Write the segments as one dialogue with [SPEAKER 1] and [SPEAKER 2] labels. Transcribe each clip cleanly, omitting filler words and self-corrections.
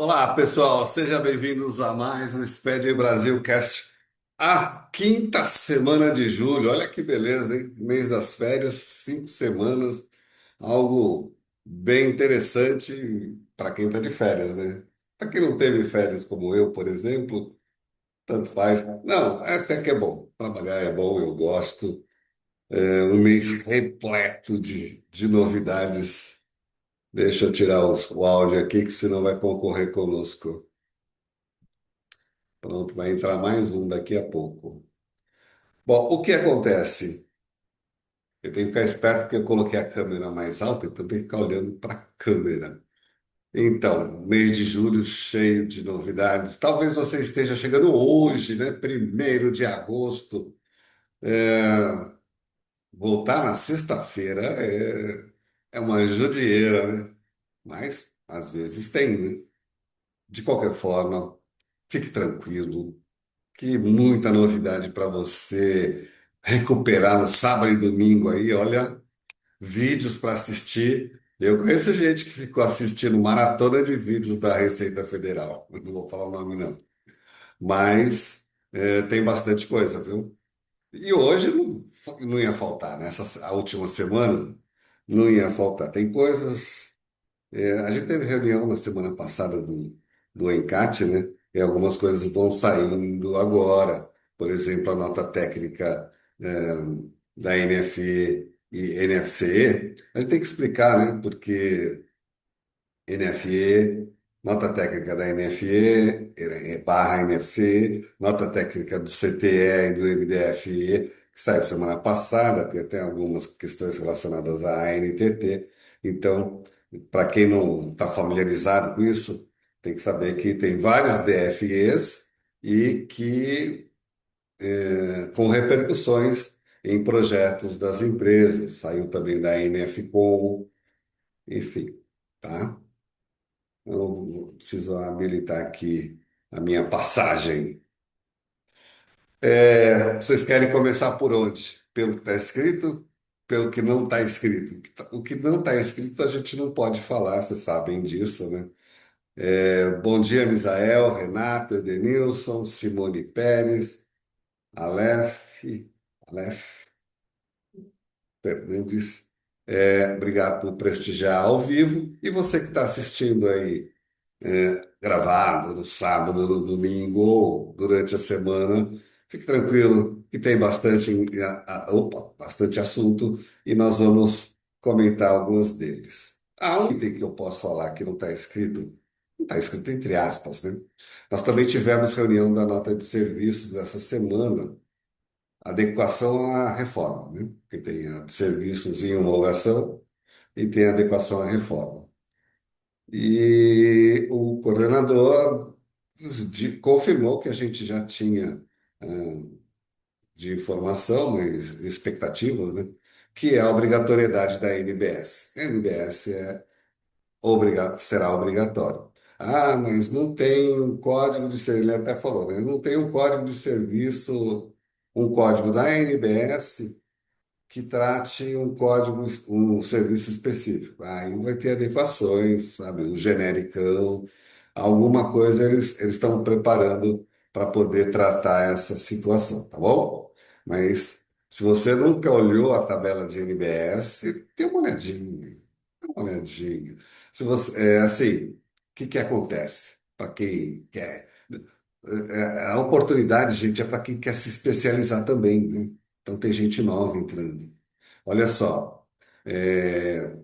[SPEAKER 1] Olá, pessoal, sejam bem-vindos a mais um SPED Brasil Cast. A quinta semana de julho, olha que beleza, hein? Mês das férias, 5 semanas, algo bem interessante para quem está de férias, né? Para quem não teve férias como eu, por exemplo, tanto faz. Não, até que é bom. Trabalhar é bom, eu gosto. É um mês repleto de novidades. Deixa eu tirar o áudio aqui, que senão vai concorrer conosco. Pronto, vai entrar mais um daqui a pouco. Bom, o que acontece? Eu tenho que ficar esperto porque eu coloquei a câmera mais alta, então eu tenho que ficar olhando para a câmera. Então, mês de julho cheio de novidades. Talvez você esteja chegando hoje, né? 1º de agosto. É, voltar na sexta-feira é uma judiaira, né? Mas às vezes tem, né? De qualquer forma, fique tranquilo. Que muita novidade para você recuperar no sábado e domingo aí, olha, vídeos para assistir. Eu conheço gente que ficou assistindo maratona de vídeos da Receita Federal. Eu não vou falar o nome, não. Mas tem bastante coisa, viu? E hoje não ia faltar, né? A última semana não ia faltar. Tem coisas. A gente teve reunião na semana passada do ENCAT, né? E algumas coisas vão saindo agora. Por exemplo, a nota técnica da NFE e NFCE. A gente tem que explicar, né? Porque NFE, nota técnica da NFE, barra NFCE, nota técnica do CTE e do MDFE, que saiu semana passada, tem até algumas questões relacionadas à ANTT. Então, para quem não está familiarizado com isso, tem que saber que tem vários DFEs e que com repercussões em projetos das empresas. Saiu também da NFCom, enfim, tá? Eu preciso habilitar aqui a minha passagem. Vocês querem começar por onde? Pelo que está escrito? Pelo que não está escrito? O que não está escrito a gente não pode falar, vocês sabem disso, né? Bom dia, Misael, Renato, Edenilson, Simone Pérez, Aleph, Aleph Fernandes. Obrigado por prestigiar ao vivo. E você que está assistindo aí gravado no sábado, no domingo ou durante a semana. Fique tranquilo que tem bastante assunto e nós vamos comentar alguns deles. Há um item que eu posso falar que não está escrito entre aspas, né? Nós também tivemos reunião da nota de serviços essa semana, adequação à reforma, né? Porque tem a de serviços em homologação e tem a adequação à reforma. E o coordenador confirmou que a gente já tinha de informação, mas expectativas, né? Que é a obrigatoriedade da NBS. A NBS será obrigatório. Ah, mas não tem um código de serviço, ele até falou, né? Não tem um código de serviço, um código da NBS que trate um código, um serviço específico. Aí vai ter adequações, sabe? O genericão, alguma coisa eles estão preparando para poder tratar essa situação, tá bom? Mas se você nunca olhou a tabela de NBS, dê uma olhadinha, dê uma olhadinha. Se você, assim, o que que acontece? Para quem quer. A oportunidade, gente, é para quem quer se especializar também, né? Então tem gente nova entrando. Olha só,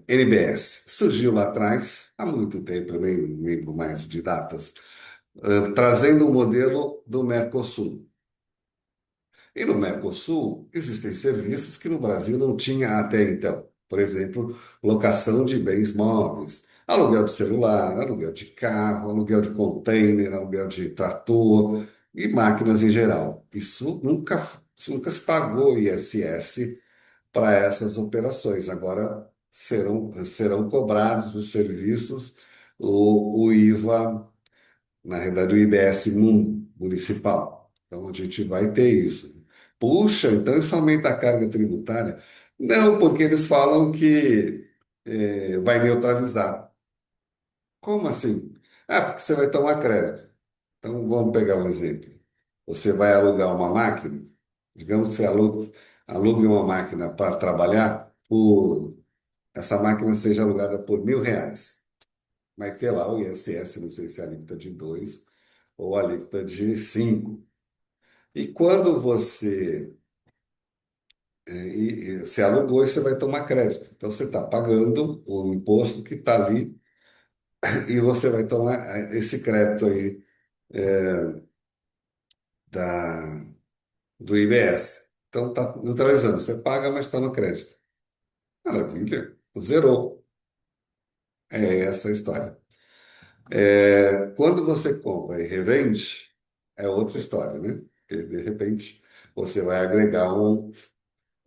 [SPEAKER 1] NBS surgiu lá atrás, há muito tempo, eu nem lembro mais de datas, trazendo um modelo do Mercosul. E no Mercosul existem serviços que no Brasil não tinha até então. Por exemplo, locação de bens móveis, aluguel de celular, aluguel de carro, aluguel de container, aluguel de trator e máquinas em geral. Isso nunca se pagou ISS para essas operações. Agora serão cobrados os serviços, o IVA, na realidade, o IBS municipal. Então, a gente vai ter isso. Puxa, então isso aumenta a carga tributária? Não, porque eles falam que vai neutralizar. Como assim? Ah, porque você vai tomar crédito. Então, vamos pegar um exemplo. Você vai alugar uma máquina, digamos que você alugue uma máquina para trabalhar, essa máquina seja alugada por R$ 1.000. Vai ter lá o ISS, não sei se é a alíquota de 2 ou a alíquota de 5. E quando você alugou, você vai tomar crédito. Então, você está pagando o imposto que está ali e você vai tomar esse crédito aí da, do IBS. Então, está neutralizando. Você paga, mas está no crédito. Maravilha. Zerou. É essa a história. Quando você compra e revende, é outra história, né? Porque, de repente, você vai agregar um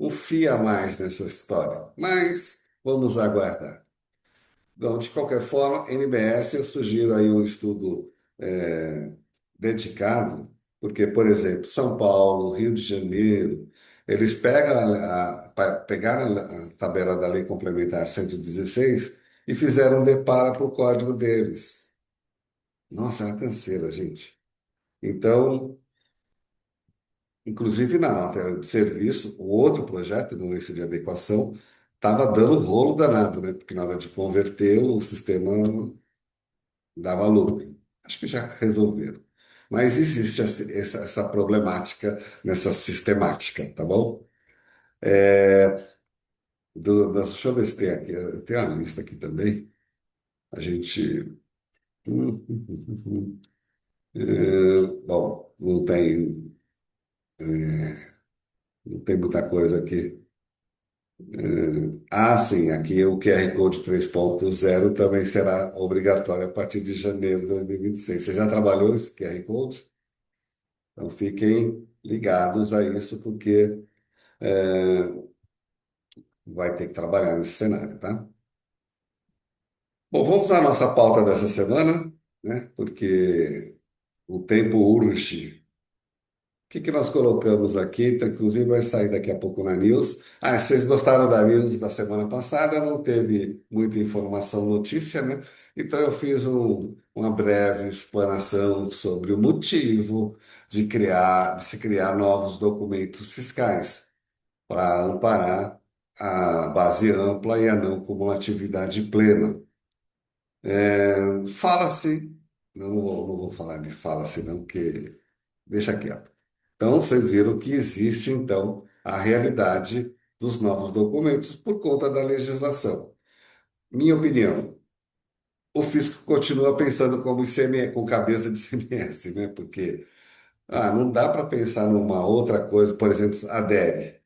[SPEAKER 1] fio a mais nessa história. Mas vamos aguardar. Então, de qualquer forma, NBS, eu sugiro aí um estudo é, dedicado, porque, por exemplo, São Paulo, Rio de Janeiro, eles pegaram a tabela da Lei Complementar 116 e fizeram um deparo para o código deles. Nossa, é uma canseira, gente. Então, inclusive na nota de serviço, o outro projeto, não esse de adequação, estava dando um rolo danado, né? Porque na hora de converter, o sistema dava looping. Acho que já resolveram. Mas existe essa problemática nessa sistemática, tá bom? Deixa eu ver se tem aqui. Tem uma lista aqui também. A gente. Bom, não tem muita coisa aqui. Ah, sim, aqui o QR Code 3.0 também será obrigatório a partir de janeiro de 2026. Você já trabalhou esse QR Code? Então fiquem ligados a isso, porque vai ter que trabalhar nesse cenário, tá? Bom, vamos à nossa pauta dessa semana, né? Porque o tempo urge. O que que nós colocamos aqui? Então, inclusive vai sair daqui a pouco na News. Ah, vocês gostaram da News da semana passada? Não teve muita informação, notícia, né? Então eu fiz uma breve explanação sobre o motivo de se criar novos documentos fiscais para amparar a base ampla e a não cumulatividade plena. Fala-se, não vou falar de fala-se não, porque deixa quieto. Então, vocês viram que existe, então, a realidade dos novos documentos por conta da legislação. Minha opinião, o fisco continua pensando como ICMS, com cabeça de ICMS, né? Porque não dá para pensar numa outra coisa, por exemplo, a DERE.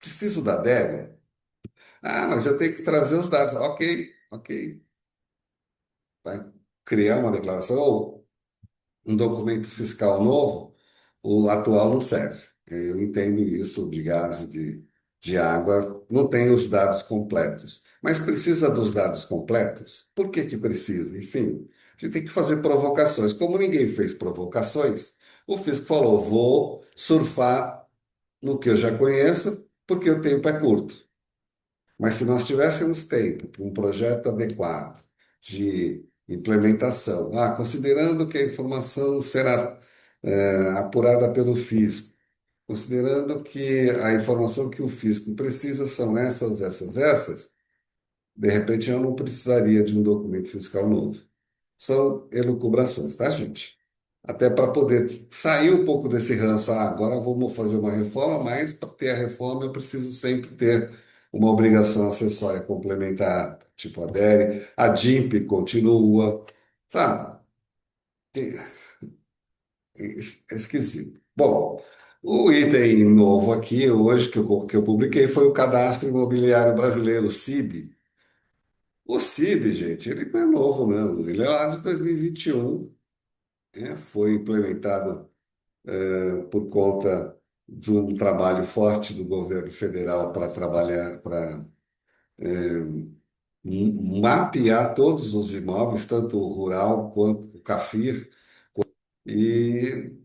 [SPEAKER 1] Preciso da DERE? Ah, mas eu tenho que trazer os dados. Ok, ok. Vai criar uma declaração, um documento fiscal novo, o atual não serve. Eu entendo isso de gás e de água, não tem os dados completos. Mas precisa dos dados completos? Por que que precisa? Enfim, a gente tem que fazer provocações. Como ninguém fez provocações, o fisco falou: vou surfar no que eu já conheço, porque o tempo é curto. Mas se nós tivéssemos tempo para um projeto adequado de implementação, considerando que a informação será apurada pelo fisco, considerando que a informação que o fisco precisa são essas, de repente eu não precisaria de um documento fiscal novo. São elucubrações, tá, gente? Até para poder sair um pouco desse ranço, agora vamos fazer uma reforma, mas para ter a reforma eu preciso sempre ter uma obrigação acessória complementar, tipo a DERE, a DIMP continua, sabe? É esquisito. Bom, o item novo aqui, hoje, que eu publiquei, foi o Cadastro Imobiliário Brasileiro, o CIB. O CIB, gente, ele não é novo, não. Ele é lá de 2021, né? Foi implementado por conta de um trabalho forte do governo federal para trabalhar, para mapear todos os imóveis, tanto o rural quanto o CAFIR, e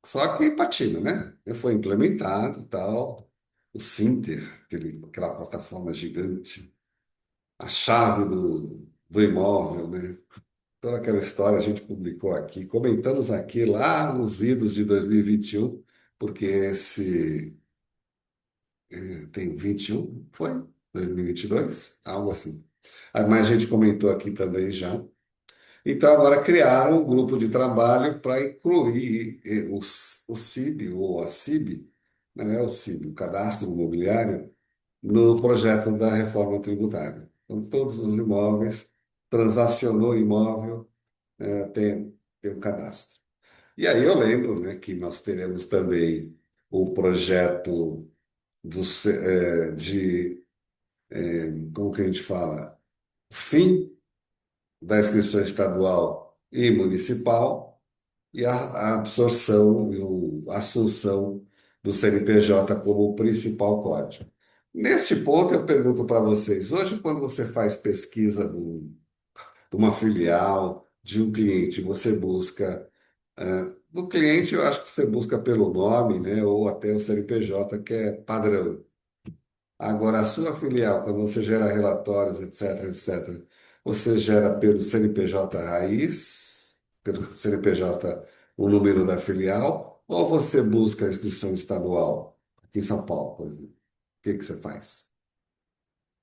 [SPEAKER 1] só que patina, né? Ele foi implementado e tal. O Sinter, aquela plataforma gigante, a chave do imóvel, né? toda aquela história a gente publicou aqui, comentamos aqui lá nos idos de 2021, porque esse tem 21, foi? 2022? Algo assim. Ah, mas a gente comentou aqui também já. Então, agora criaram um grupo de trabalho para incluir o CIB, ou a CIB, né, o CIB, o Cadastro Imobiliário, no projeto da reforma tributária. Então, todos os imóveis, transacionou imóvel, tem o cadastro. E aí eu lembro, né, que nós teremos também o projeto de, como que a gente fala? Fim da inscrição estadual e municipal e a absorção e a assunção do CNPJ como o principal código. Neste ponto, eu pergunto para vocês, hoje, quando você faz pesquisa de uma filial, de um cliente, você busca, do cliente, eu acho que você busca pelo nome, né, ou até o CNPJ, que é padrão. Agora, a sua filial, quando você gera relatórios, etc, etc, você gera pelo CNPJ raiz, pelo CNPJ, o número da filial, ou você busca a instituição estadual, aqui em São Paulo, por exemplo? O que que você faz?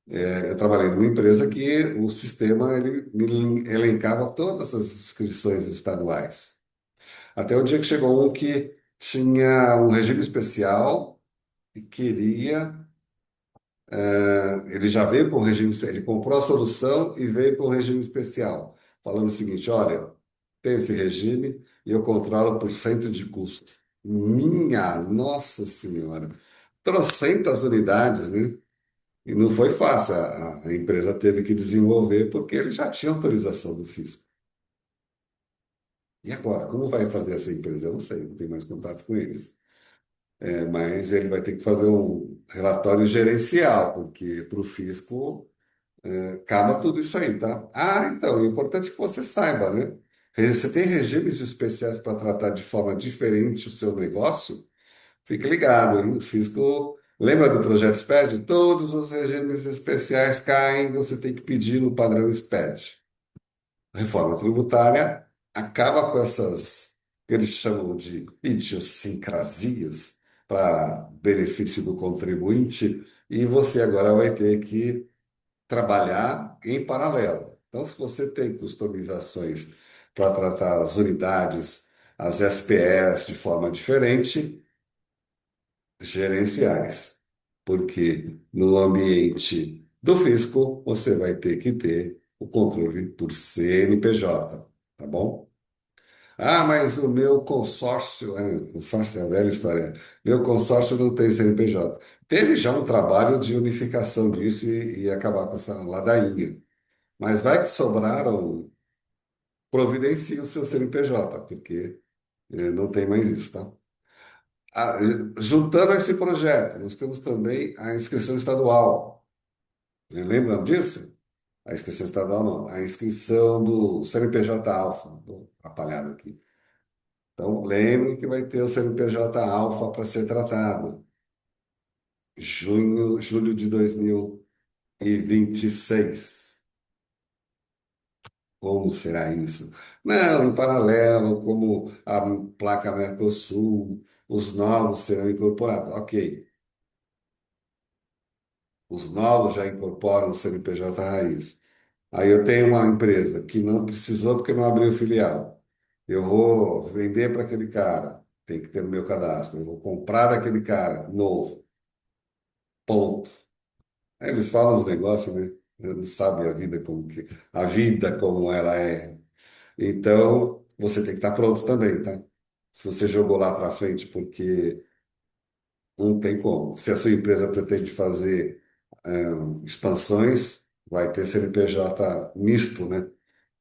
[SPEAKER 1] Eu trabalhei numa empresa que o sistema ele me elencava todas as inscrições estaduais. Até o dia que chegou um que tinha um regime especial e queria. Ele já veio com o regime, ele comprou a solução e veio com o regime especial, falando o seguinte: olha, tem esse regime e eu controlo por cento de custo. Minha Nossa Senhora! Trocentas unidades, né? E não foi fácil, a empresa teve que desenvolver porque ele já tinha autorização do fisco. E agora, como vai fazer essa empresa? Eu não sei, não tenho mais contato com eles. Mas ele vai ter que fazer um relatório gerencial, porque para o fisco. Acaba tudo isso aí, tá? Ah, então, é importante que você saiba, né? Você tem regimes especiais para tratar de forma diferente o seu negócio? Fique ligado, hein? O fisco. Lembra do projeto SPED? Todos os regimes especiais caem, você tem que pedir no padrão SPED. A reforma tributária acaba com essas, que eles chamam de idiosincrasias, para benefício do contribuinte, e você agora vai ter que trabalhar em paralelo. Então, se você tem customizações para tratar as unidades, as SPS de forma diferente, gerenciais, porque no ambiente do fisco você vai ter que ter o controle por CNPJ, tá bom? Ah, mas o meu consórcio é a velha história. Meu consórcio não tem CNPJ. Teve já um trabalho de unificação disso e acabar com essa ladainha. Mas vai que sobraram, providencie o seu CNPJ, porque não tem mais isso, tá? Ah, juntando a esse projeto, nós temos também a inscrição estadual. Lembram disso? A inscrição estadual não, a inscrição do CNPJ Alfa, estou atrapalhado aqui. Então, lembre que vai ter o CNPJ Alfa para ser tratado. Julho de 2026. Como será isso? Não, em paralelo, como a placa Mercosul, os novos serão incorporados. Ok, os novos já incorporam o CNPJ raiz. Aí eu tenho uma empresa que não precisou porque não abriu filial. Eu vou vender para aquele cara, tem que ter no meu cadastro. Eu vou comprar daquele cara, novo, ponto. Aí eles falam os negócios, né? Eles sabem a vida como ela é. Então, você tem que estar pronto também, tá? Se você jogou lá para frente, porque não tem como. Se a sua empresa pretende fazer expansões, vai ter CNPJ misto, né?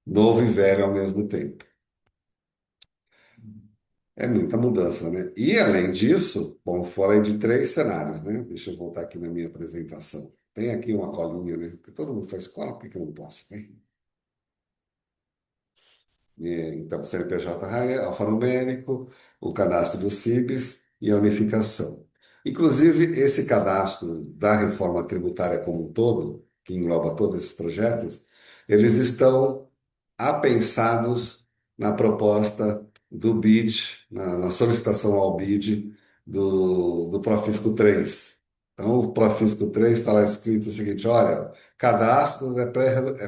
[SPEAKER 1] Novo e velho ao mesmo tempo. É muita mudança, né? E além disso, bom, fora de três cenários, né? Deixa eu voltar aqui na minha apresentação. Tem aqui uma colinha, né? Que todo mundo faz cola, por que que eu não posso, né? Então, CNPJ alfanumérico, o cadastro dos CIBs e a unificação. Inclusive, esse cadastro da reforma tributária como um todo, que engloba todos esses projetos, eles estão apensados na proposta do BID, na solicitação ao BID do Profisco 3. Então, o Profisco 3 está lá escrito o seguinte: olha, cadastros é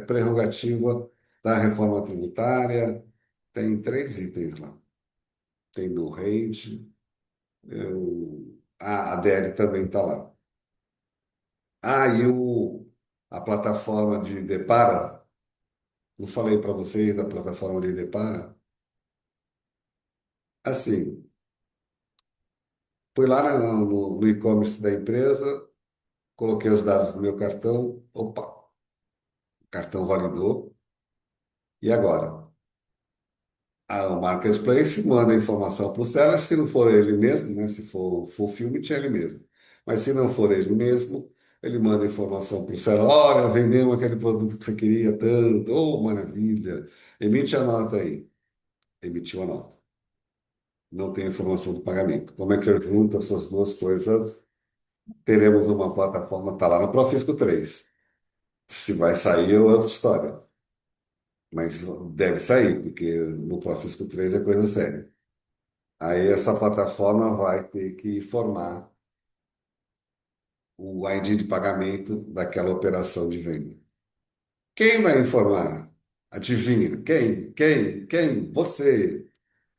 [SPEAKER 1] prerrogativa da reforma tributária, tem três itens lá. Tem do REIT, a ADL também está lá. Ah, e a plataforma de Depara, não falei para vocês da plataforma de Depara? Assim, fui lá no e-commerce da empresa, coloquei os dados do meu cartão, opa, o cartão validou, e agora? O Marketplace manda a informação para o seller, se não for ele mesmo, né? Se for fulfillment, é ele mesmo. Mas se não for ele mesmo, ele manda a informação para o seller, olha, vendemos aquele produto que você queria tanto, oh, maravilha, emite a nota aí. Emitiu a nota. Não tem informação do pagamento. Como é que eu junto essas duas coisas? Teremos uma plataforma, está lá no Profisco 3. Se vai sair é outra história. Mas deve sair, porque no Profisco 3 é coisa séria. Aí essa plataforma vai ter que informar o ID de pagamento daquela operação de venda. Quem vai informar? Adivinha? Quem? Você.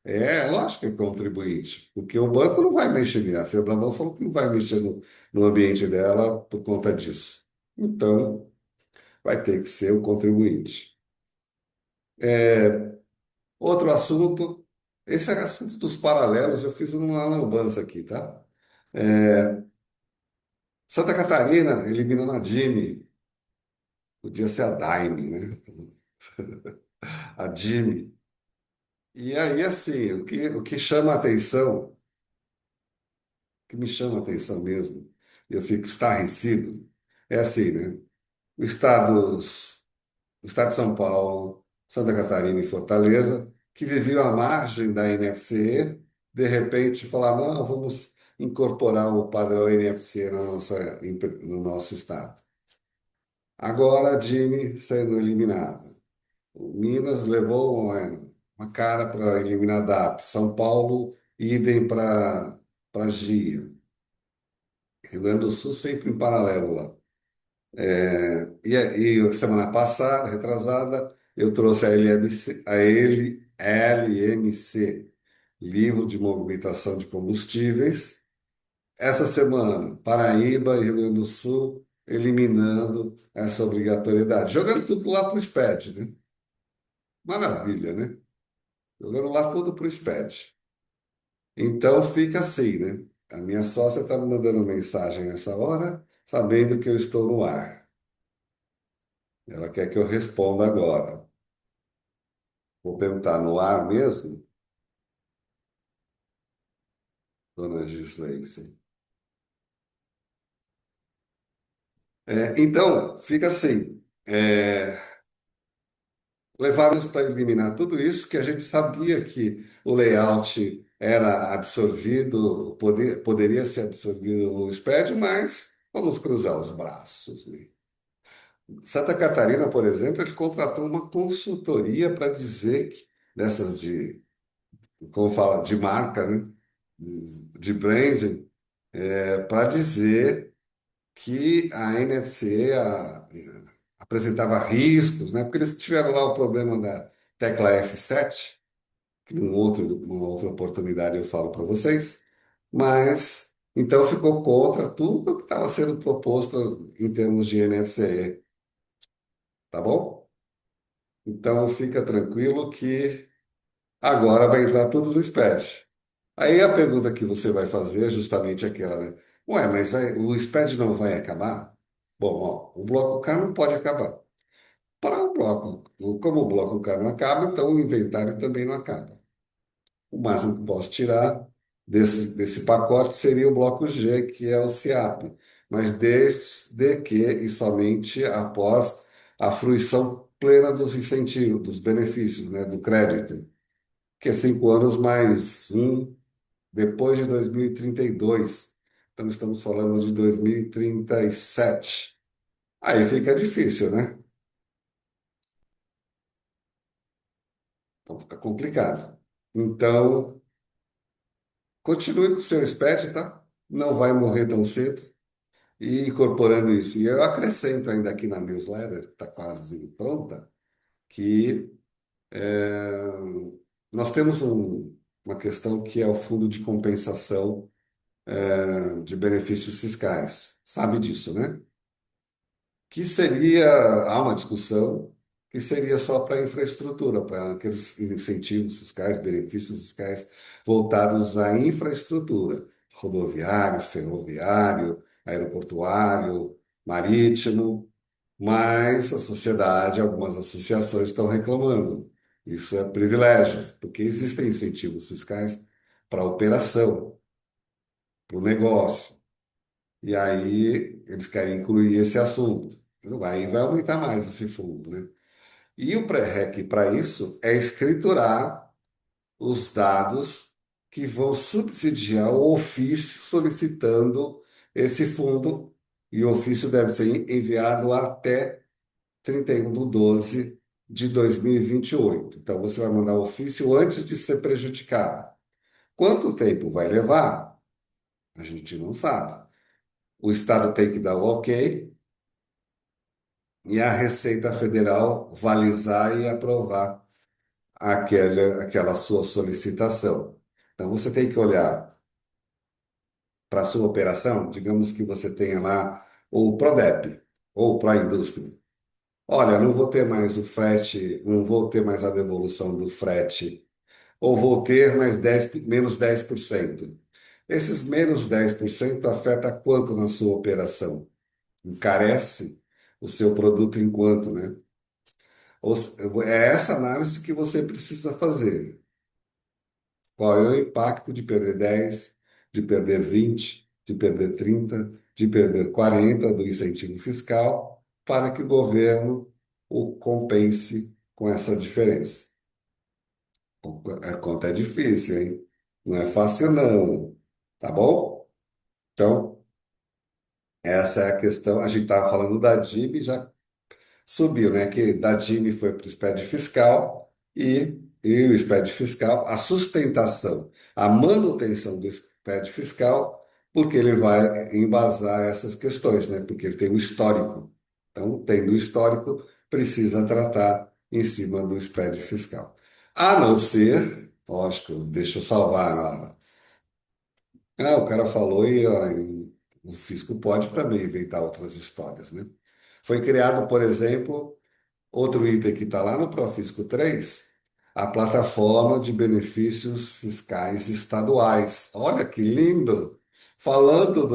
[SPEAKER 1] É, lógico que é contribuinte, porque o banco não vai mexer, a Febraban falou que não vai mexer no ambiente dela por conta disso. Então, vai ter que ser o contribuinte. Outro assunto, esse é assunto dos paralelos, eu fiz uma lambança aqui, tá? É, Santa Catarina eliminando a Dime, podia ser a Daime, né? A Dime. E aí, assim, o que chama a atenção, o que me chama a atenção mesmo, e eu fico estarrecido, é assim, né? O estado de São Paulo, Santa Catarina e Fortaleza, que viviam à margem da NFCE, de repente falaram, não, vamos incorporar o padrão NFCE no nosso estado. Agora a Dime sendo eliminada. O Minas levou uma cara para eliminar a DAP. São Paulo, idem para GIA. Rio Grande do Sul sempre em paralelo lá. E semana passada, retrasada, eu trouxe a LMC, Livro de Movimentação de Combustíveis. Essa semana, Paraíba e Rio Grande do Sul eliminando essa obrigatoriedade, jogando tudo lá para o SPED, né? Maravilha, né? Jogando lá tudo para o SPED. Então fica assim, né? A minha sócia está me mandando mensagem nessa hora, sabendo que eu estou no ar. Ela quer que eu responda agora. Vou perguntar no ar mesmo, dona Gislace. Então, fica assim. Levaram-nos para eliminar tudo isso, que a gente sabia que o layout era absorvido, poderia ser absorvido no SPED, mas vamos cruzar os braços, né? Santa Catarina, por exemplo, ele contratou uma consultoria para dizer que, dessas como fala, de marca, né? De branding, para dizer que a NFC apresentava riscos, né? Porque eles tiveram lá o problema da tecla F7, que numa outra oportunidade eu falo para vocês, mas então ficou contra tudo que estava sendo proposto em termos de NFC, tá bom? Então fica tranquilo que agora vai entrar tudo no SPED. Aí a pergunta que você vai fazer é justamente aquela, né? Ué, mas o SPED não vai acabar? Bom, ó, o bloco K não pode acabar. Para o bloco, como o bloco K não acaba, então o inventário também não acaba. O máximo que posso tirar desse pacote seria o bloco G, que é o SIAP, mas desde que e somente após a fruição plena dos incentivos, dos benefícios, né, do crédito, que é 5 anos mais um depois de 2032. Então estamos falando de 2037. Aí fica difícil, né? Então fica complicado. Então, continue com o seu SPED, tá? Não vai morrer tão cedo. E incorporando isso. E eu acrescento ainda aqui na newsletter, que está quase pronta, que nós temos uma questão que é o fundo de compensação de benefícios fiscais. Sabe disso, né? Que seria, há uma discussão, que seria só para infraestrutura, para aqueles incentivos fiscais, benefícios fiscais voltados à infraestrutura, rodoviário, ferroviário, aeroportuário, marítimo, mas a sociedade, algumas associações estão reclamando. Isso é privilégio, porque existem incentivos fiscais para a operação, para o negócio. E aí eles querem incluir esse assunto. Aí vai aumentar mais esse fundo, né? E o pré-req para isso é escriturar os dados que vão subsidiar o ofício solicitando esse fundo, e o ofício deve ser enviado até 31 de 12 de 2028. Então, você vai mandar o ofício antes de ser prejudicado. Quanto tempo vai levar? A gente não sabe. O Estado tem que dar o ok, e a Receita Federal valizar e aprovar aquela sua solicitação. Então, você tem que olhar para a sua operação, digamos que você tenha lá o PRODEP, ou para a indústria. Olha, não vou ter mais o frete, não vou ter mais a devolução do frete, ou vou ter mais 10, menos 10%. Esses menos 10% afeta quanto na sua operação? Encarece o seu produto enquanto, né? É essa análise que você precisa fazer. Qual é o impacto de perder 10, de perder 20, de perder 30, de perder 40 do incentivo fiscal para que o governo o compense com essa diferença? A conta é difícil, hein? Não é fácil, não. Tá bom? Então, essa é a questão. A gente estava falando da DIB, já subiu, né? Que da DIME foi para o SPED fiscal e o SPED fiscal, a sustentação, a manutenção do SPED fiscal, porque ele vai embasar essas questões, né? Porque ele tem o histórico. Então, tendo o histórico, precisa tratar em cima do SPED fiscal. A não ser, lógico, deixa eu salvar. O cara falou e o fisco pode também inventar outras histórias, né? Foi criado, por exemplo, outro item que está lá no Profisco 3, a plataforma de benefícios fiscais estaduais. Olha que lindo! Falando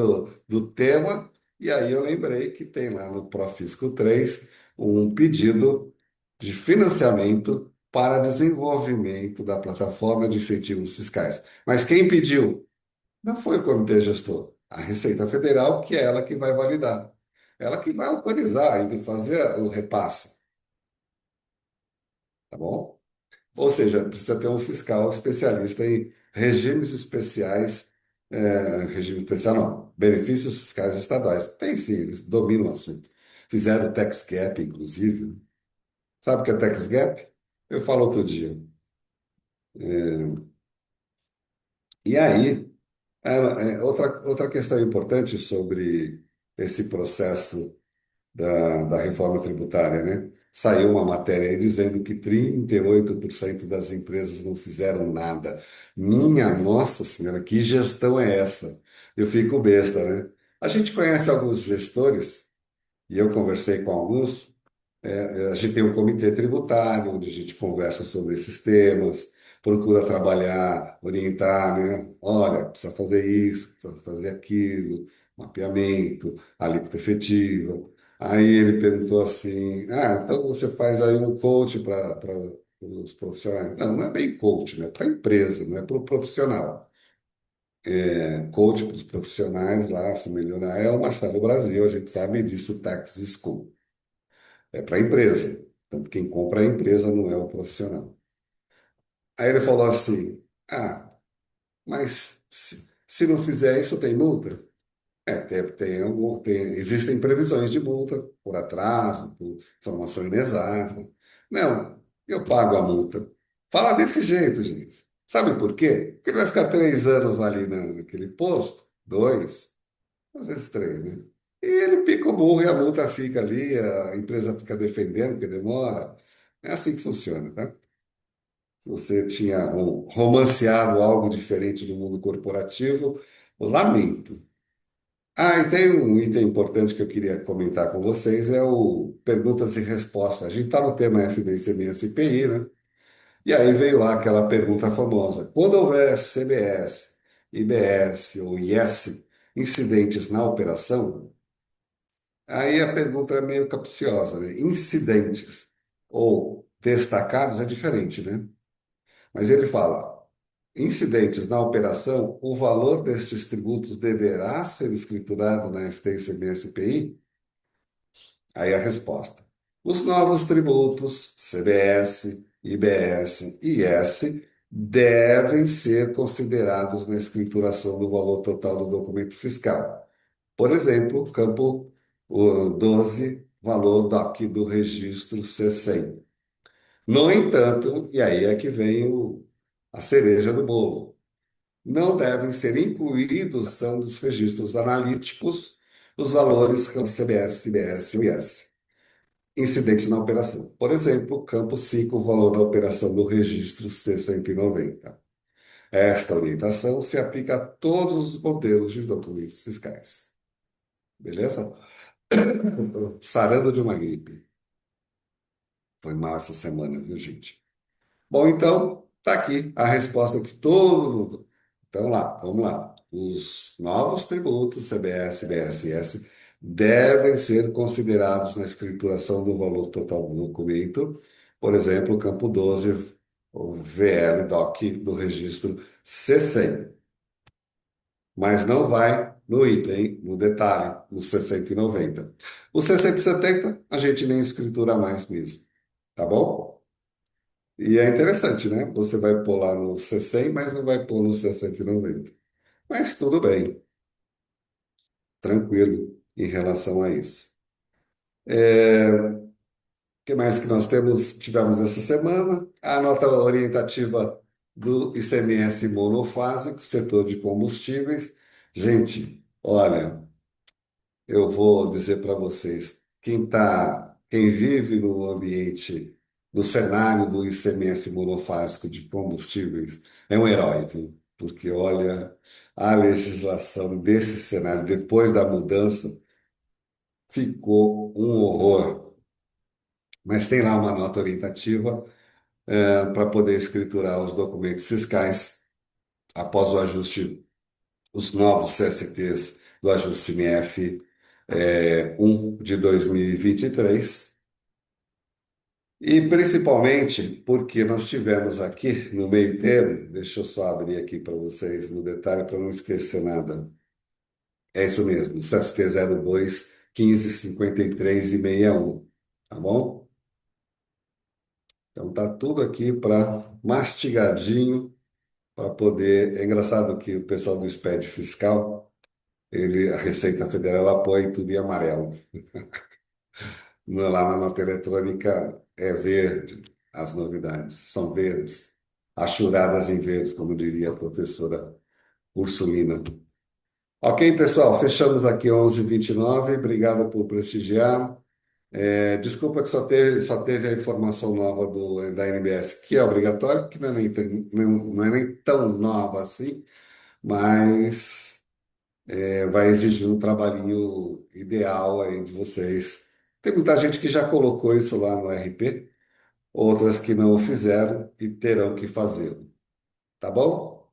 [SPEAKER 1] do tema, e aí eu lembrei que tem lá no Profisco 3 um pedido de financiamento para desenvolvimento da plataforma de incentivos fiscais. Mas quem pediu? Não foi o Comitê Gestor, a Receita Federal, que é ela que vai validar. Ela que vai autorizar e fazer o repasse, tá bom? Ou seja, precisa ter um fiscal especialista em regimes especiais, regime especial não, benefícios fiscais estaduais. Tem sim, eles dominam o assunto. Fizeram o tax gap, inclusive. Sabe o que é tax gap? Eu falo outro dia. E aí, outra questão importante sobre esse processo da reforma tributária, né? Saiu uma matéria aí dizendo que 38% das empresas não fizeram nada. Minha Nossa Senhora, que gestão é essa? Eu fico besta, né? A gente conhece alguns gestores, e eu conversei com alguns. A gente tem um comitê tributário, onde a gente conversa sobre esses temas, procura trabalhar, orientar, né? Olha, precisa fazer isso, precisa fazer aquilo, mapeamento, alíquota efetiva. Aí ele perguntou assim: então você faz aí um coach para os profissionais? Não, não é bem coach, né? Para a empresa, não é para o profissional. Coach para os profissionais lá se melhorar é o Marcelo Brasil, a gente sabe disso, Tax School. É para a empresa. Tanto quem compra é a empresa, não é o profissional. Aí ele falou assim: mas se não fizer isso, tem multa? Existem previsões de multa por atraso, por informação inexata. Não, eu pago a multa. Fala desse jeito, gente. Sabe por quê? Porque ele vai ficar 3 anos ali naquele posto, dois, às vezes três, né? E ele pica o burro e a multa fica ali, a empresa fica defendendo, porque demora. É assim que funciona, tá? Se você tinha romanceado algo diferente do mundo corporativo, lamento. Ah, e tem um item importante que eu queria comentar com vocês, é o perguntas e respostas. A gente está no tema FDIC-CPI, né? E aí veio lá aquela pergunta famosa: quando houver CBS, IBS ou IS incidentes na operação, aí a pergunta é meio capciosa, né? Incidentes ou destacados é diferente, né? Mas ele fala: incidentes na operação, o valor destes tributos deverá ser escriturado na FT-ICMS-PI? Aí a resposta: os novos tributos, CBS, IBS e IS, devem ser considerados na escrituração do valor total do documento fiscal. Por exemplo, campo 12, valor DOC do registro C100. No entanto, e aí é que vem a cereja do bolo, não devem ser incluídos são dos registros analíticos os valores com CBS, CBS e IS. Incidentes na operação. Por exemplo, campo 5, o valor da operação do registro C190. Esta orientação se aplica a todos os modelos de documentos fiscais. Beleza? Sarando de uma gripe. Foi mal essa semana, viu, gente? Bom, então, tá aqui a resposta que todo mundo. Então, lá, vamos lá. Os novos tributos, CBS, BSS, devem ser considerados na escrituração do valor total do documento. Por exemplo, o campo 12, o VL-DOC do registro C100. Mas não vai no item, no detalhe, no 690. O 670, a gente nem escritura mais mesmo. Tá bom? E é interessante, né? Você vai pôr lá no C100, mas não vai pôr no 690. Mas tudo bem, tranquilo em relação a isso. O que mais que nós tivemos essa semana? A nota orientativa do ICMS monofásico, setor de combustíveis. Gente, olha, eu vou dizer para vocês, quem vive no ambiente, no cenário do ICMS monofásico de combustíveis, é um herói, viu? Porque olha, a legislação desse cenário, depois da mudança, ficou um horror. Mas tem lá uma nota orientativa, para poder escriturar os documentos fiscais após o ajuste, os novos CSTs do ajuste CMF 1 de 2023. E principalmente porque nós tivemos aqui no meio termo, deixa eu só abrir aqui para vocês no detalhe para não esquecer nada. É isso mesmo, CST 02 15 53 e 61, tá bom? Então tá tudo aqui para mastigadinho para poder. É engraçado que o pessoal do SPED fiscal, a Receita Federal ela põe tudo em amarelo. Lá na nota eletrônica é verde, as novidades são verdes, achuradas em verdes, como diria a professora Ursulina. Ok, pessoal, fechamos aqui 11h29. Obrigado por prestigiar. Desculpa que só teve a informação nova da NBS, que é obrigatória, que não é nem tão nova assim, mas vai exigir um trabalhinho ideal aí de vocês. Tem muita gente que já colocou isso lá no RP, outras que não o fizeram e terão que fazê-lo. Tá bom?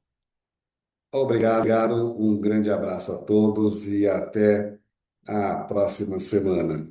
[SPEAKER 1] Obrigado, um grande abraço a todos e até a próxima semana.